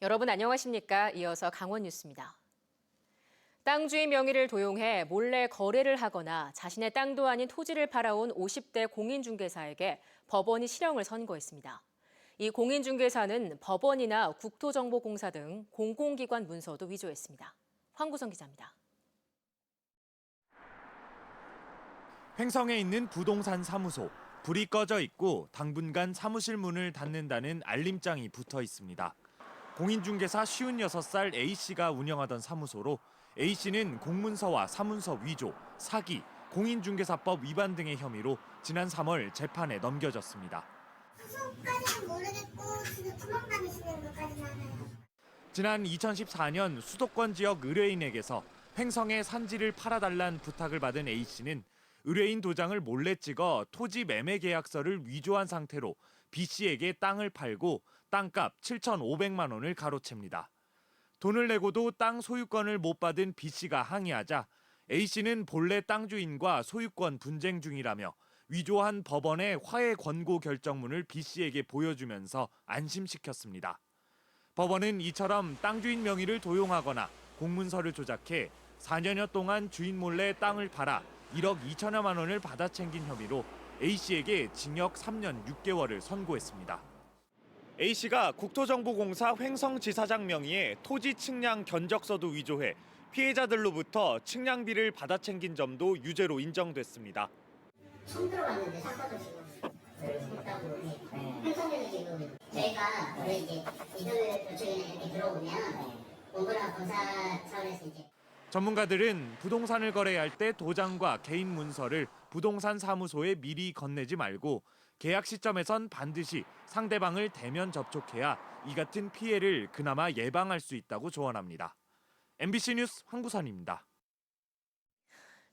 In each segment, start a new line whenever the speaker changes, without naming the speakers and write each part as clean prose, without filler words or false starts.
여러분 안녕하십니까? 이어서 강원 뉴스입니다. 땅 주인 명의를 도용해 몰래 거래를 하거나 자신의 땅도 아닌 토지를 팔아온 50대 공인중개사에게 법원이 실형을 선고했습니다. 이 공인중개사는 법원이나 국토정보공사 등 공공기관 문서도 위조했습니다. 황구성 기자입니다.
횡성에 있는 부동산 사무소. 불이 꺼져 있고 당분간 사무실 문을 닫는다는 알림장이 붙어 있습니다. 공인중개사 56살 A씨가 운영하던 사무소로 A씨는 공문서와 사문서 위조, 사기, 공인중개사법 위반 등의 혐의로 지난 3월 재판에 넘겨졌습니다.
수속까지는 모르겠고 지금 도망 다니시는 것까지는 알아요.
지난 2014년 수도권 지역 의뢰인에게서 횡성의 산지를 팔아달란 부탁을 받은 A씨는 의뢰인 도장을 몰래 찍어 토지 매매 계약서를 위조한 상태로 B씨에게 땅을 팔고 땅값 7,500만 원을 가로챕니다. 돈을 내고도 땅 소유권을 못 받은 B씨가 항의하자 A씨는 본래 땅 주인과 소유권 분쟁 중이라며 위조한 법원의 화해 권고 결정문을 B씨에게 보여주면서 안심시켰습니다. 법원은 이처럼 땅 주인 명의를 도용하거나 공문서를 조작해 4년여 동안 주인 몰래 땅을 팔아 1억 2천여만 원을 받아 챙긴 혐의로 A씨에게 징역 3년 6개월을 선고했습니다. A씨가 국토정보공사 횡성지사장 명의의 토지 측량 견적서도 위조해 피해자들로부터 측량비를 받아 챙긴 점도 유죄로 인정됐습니다.
처음 들어봤는데 사건도 지금 있다고 횡성에서 지금 저희가 원래 이제 이들 요청이 이렇게 들어오면 공부나 검사 차원에서 이제
전문가들은 부동산을 거래할 때 도장과 개인 문서를 부동산 사무소에 미리 건네지 말고 계약 시점에선 반드시 상대방을 대면 접촉해야 이 같은 피해를 그나마 예방할 수 있다고 조언합니다. MBC 뉴스 황구선입니다.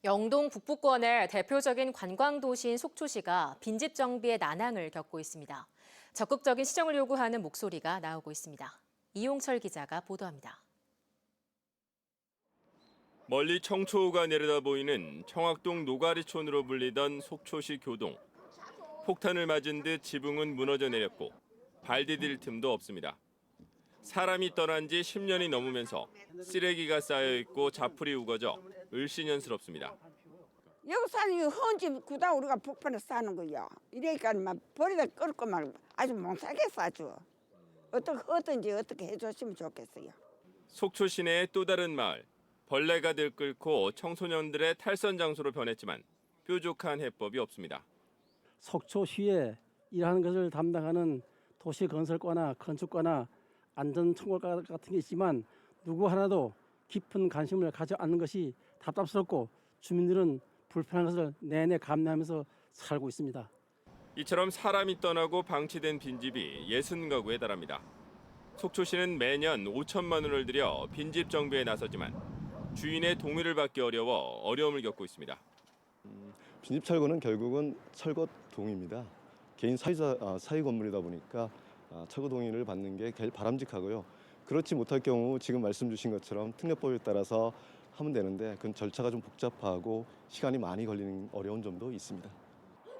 영동 북부권의 대표적인 관광도시인 속초시가 빈집 정비의 난항을 겪고 있습니다. 적극적인 시정을 요구하는 목소리가 나오고 있습니다. 이용철 기자가 보도합니다.
멀리 청초호가 내려다 보이는 청학동 노가리촌으로 불리던 속초시 교동. 폭탄을 맞은 듯 지붕은 무너져 내렸고 발 디딜 틈도 없습니다. 사람이 떠난 지 10년이 넘으면서 쓰레기가 쌓여 있고 자풀이 우거져 을씨년스럽습니다.
여기 사는 헌집 구다 우리가 폭발을 싸는 거야. 이러니까 막 버리다 끌고 막 아주 몽사겠어 아주. 어떻게 해줬으면 좋겠어요.
속초 시내의 또 다른 마을. 벌레가 들끓고 청소년들의 탈선 장소로 변했지만 뾰족한 해법이 없습니다.
속초시에 일하는 것을 담당하는 도시건설과나 건축과나 안전청구과 같은 게 있지만 누구 하나도 깊은 관심을 가져 않는 것이 답답스럽고 주민들은 불편한 것을 내내 감내하면서 살고 있습니다.
이처럼 사람이 떠나고 방치된 빈집이 60가구에 달합니다. 속초시는 매년 5천만 원을 들여 빈집 정비에 나서지만 주인의 동의를 받기 어려움을 겪고 있습니다.
빈집 철거는 결국은 철거 동의입니다. 개인 사위 건물이다 보니까 철거 동의를 받는 게 제일 바람직하고요. 그렇지 못할 경우 지금 말씀 주신 것처럼 특례법에 따라서 하면 되는데 그건 절차가 좀 복잡하고 시간이 많이 걸리는 어려운 점도 있습니다.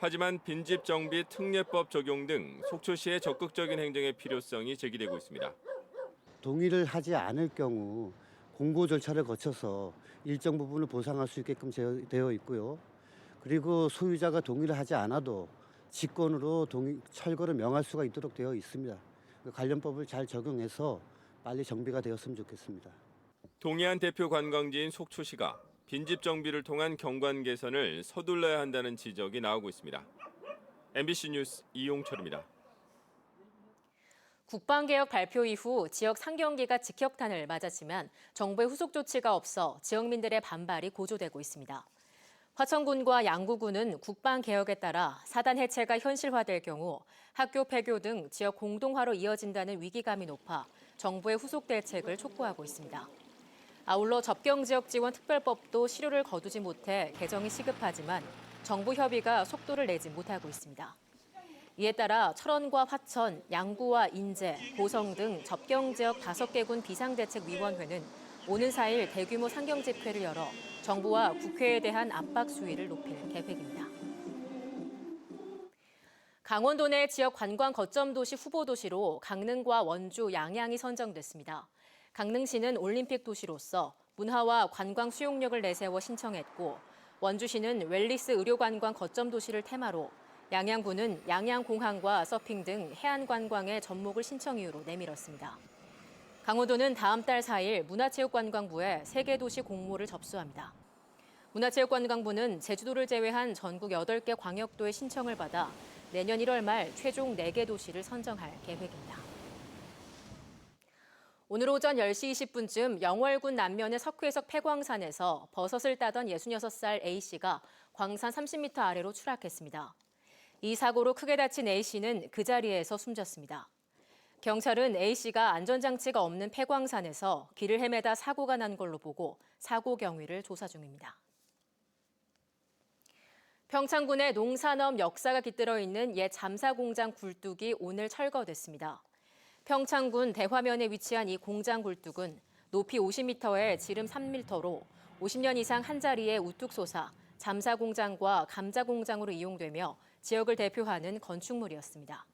하지만 빈집 정비 특례법 적용 등 속초시의 적극적인 행정의 필요성이 제기되고 있습니다.
동의를 하지 않을 경우 공고 절차를 거쳐서 일정 부분을 보상할 수 있게끔 되어 있고요. 그리고 소유자가 동의를 하지 않아도 직권으로 철거를 명할 수가 있도록 되어 있습니다. 관련법을 잘 적용해서 빨리 정비가 되었으면 좋겠습니다.
동해안 대표 관광지인 속초시가 빈집 정비를 통한 경관 개선을 서둘러야 한다는 지적이 나오고 있습니다. MBC 뉴스 이용철입니다.
국방개혁 발표 이후 지역 상경기가 직격탄을 맞았지만 정부의 후속 조치가 없어 지역민들의 반발이 고조되고 있습니다. 화천군과 양구군은 국방개혁에 따라 사단 해체가 현실화될 경우 학교 폐교 등 지역 공동화로 이어진다는 위기감이 높아 정부의 후속 대책을 촉구하고 있습니다. 아울러 접경지역지원특별법도 실효를 거두지 못해 개정이 시급하지만 정부 협의가 속도를 내지 못하고 있습니다. 이에 따라 철원과 화천, 양구와 인제, 고성 등 접경지역 5개군 비상대책위원회는 오는 4일 대규모 상경집회를 열어 정부와 국회에 대한 압박 수위를 높일 계획입니다. 강원도 내 지역 관광 거점 도시 후보 도시로 강릉과 원주, 양양이 선정됐습니다. 강릉시는 올림픽 도시로서 문화와 관광 수용력을 내세워 신청했고, 원주시는 웰리스 의료관광 거점 도시를 테마로, 양양군은 양양공항과 서핑 등 해안 관광의 접목을 신청 이유로 내밀었습니다. 강원도는 다음 달 4일 문화체육관광부에 3개 도시 공모를 접수합니다. 문화체육관광부는 제주도를 제외한 전국 8개 광역도의 신청을 받아 내년 1월 말 최종 4개 도시를 선정할 계획입니다. 오늘 오전 10시 20분쯤 영월군 남면의 석회석 폐광산에서 버섯을 따던 66살 A씨가 광산 30m 아래로 추락했습니다. 이 사고로 크게 다친 A씨는 그 자리에서 숨졌습니다. 경찰은 A씨가 안전장치가 없는 폐광산에서 길을 헤매다 사고가 난 걸로 보고 사고 경위를 조사 중입니다. 평창군의 농산업 역사가 깃들어 있는 옛 잠사공장 굴뚝이 오늘 철거됐습니다. 평창군 대화면에 위치한 이 공장 굴뚝은 높이 50m에 지름 3m로 50년 이상 한자리에 우뚝 솟아 잠사공장과 감자공장으로 이용되며 지역을 대표하는 건축물이었습니다.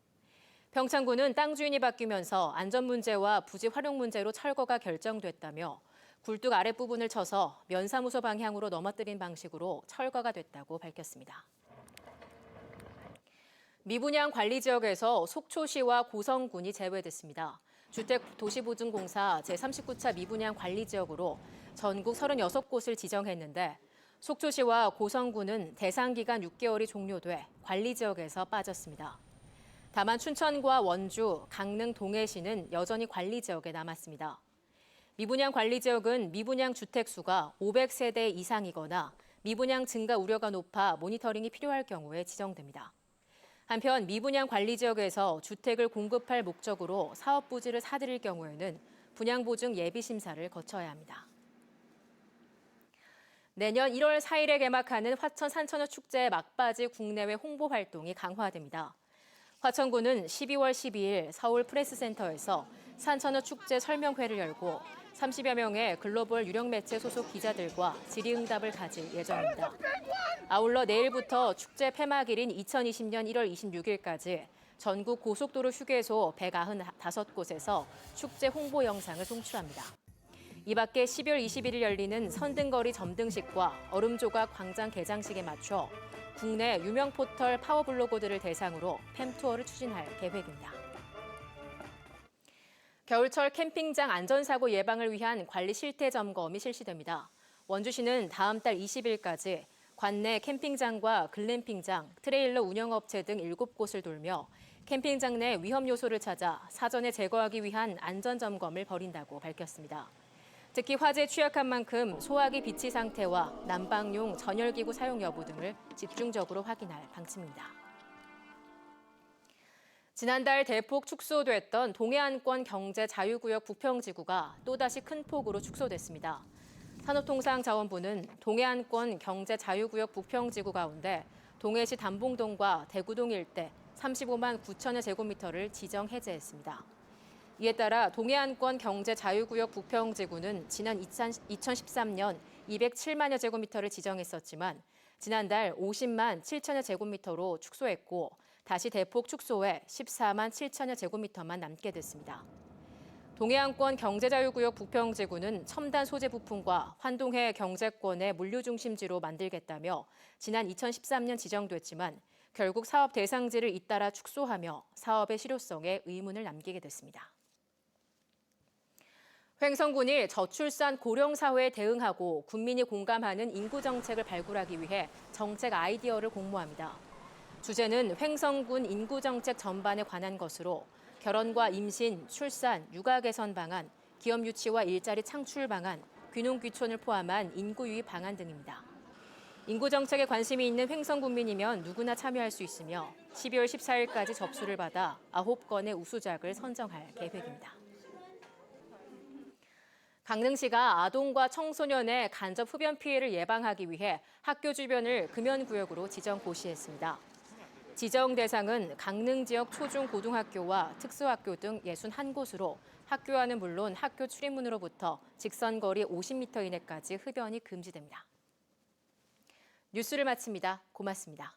평창군은 땅 주인이 바뀌면서 안전 문제와 부지 활용 문제로 철거가 결정됐다며 굴뚝 아랫부분을 쳐서 면사무소 방향으로 넘어뜨린 방식으로 철거가 됐다고 밝혔습니다. 미분양 관리 지역에서 속초시와 고성군이 제외됐습니다. 주택도시보증공사 제39차 미분양 관리 지역으로 전국 36곳을 지정했는데 속초시와 고성군은 대상 기간 6개월이 종료돼 관리 지역에서 빠졌습니다. 다만 춘천과 원주, 강릉, 동해시는 여전히 관리 지역에 남았습니다. 미분양 관리 지역은 미분양 주택 수가 500세대 이상이거나 미분양 증가 우려가 높아 모니터링이 필요할 경우에 지정됩니다. 한편 미분양 관리 지역에서 주택을 공급할 목적으로 사업 부지를 사들일 경우에는 분양 보증 예비 심사를 거쳐야 합니다. 내년 1월 4일에 개막하는 화천 산천어 축제 막바지 국내외 홍보 활동이 강화됩니다. 화천군은 12월 12일 서울 프레스센터에서 산천어 축제 설명회를 열고 30여 명의 글로벌 유력 매체 소속 기자들과 질의응답을 가질 예정입니다. 아울러 내일부터 축제 폐막일인 2020년 1월 26일까지 전국 고속도로 휴게소 195곳에서 축제 홍보 영상을 송출합니다. 이 밖에 12월 21일 열리는 선등거리 점등식과 얼음조각 광장 개장식에 맞춰 국내 유명 포털 파워블로거들을 대상으로 팸투어를 추진할 계획입니다. 겨울철 캠핑장 안전사고 예방을 위한 관리 실태 점검이 실시됩니다. 원주시는 다음 달 20일까지 관내 캠핑장과 글램핑장, 트레일러 운영업체 등 7곳을 돌며 캠핑장 내 위험 요소를 찾아 사전에 제거하기 위한 안전점검을 벌인다고 밝혔습니다. 특히 화재에 취약한 만큼 소화기 비치 상태와 난방용 전열기구 사용 여부 등을 집중적으로 확인할 방침입니다. 지난달 대폭 축소됐던 동해안권 경제자유구역 부평지구가 또다시 큰 폭으로 축소됐습니다. 산업통상자원부는 동해안권 경제자유구역 부평지구 가운데 동해시 담봉동과 대구동 일대 35만 9천여 제곱미터를 지정 해제했습니다. 이에 따라 동해안권 경제자유구역 부평지구는 지난 2013년 207만여 제곱미터를 지정했었지만 지난달 50만 7천여 제곱미터로 축소했고 다시 대폭 축소해 14만 7천여 제곱미터만 남게 됐습니다. 동해안권 경제자유구역 부평지구는 첨단 소재 부품과 환동해 경제권의 물류 중심지로 만들겠다며 지난 2013년 지정됐지만 결국 사업 대상지를 잇따라 축소하며 사업의 실효성에 의문을 남기게 됐습니다. 횡성군이 저출산 고령 사회에 대응하고 국민이 공감하는 인구 정책을 발굴하기 위해 정책 아이디어를 공모합니다. 주제는 횡성군 인구 정책 전반에 관한 것으로 결혼과 임신, 출산, 육아 개선 방안, 기업 유치와 일자리 창출 방안, 귀농 귀촌을 포함한 인구 유입 방안 등입니다. 인구 정책에 관심이 있는 횡성군민이면 누구나 참여할 수 있으며 12월 14일까지 접수를 받아 9건의 우수작을 선정할 계획입니다. 강릉시가 아동과 청소년의 간접 흡연 피해를 예방하기 위해 학교 주변을 금연구역으로 지정 고시했습니다. 지정 대상은 강릉 지역 초중 고등학교와 특수학교 등 61곳으로 학교와는 물론 학교 출입문으로부터 직선거리 50m 이내까지 흡연이 금지됩니다. 뉴스를 마칩니다. 고맙습니다.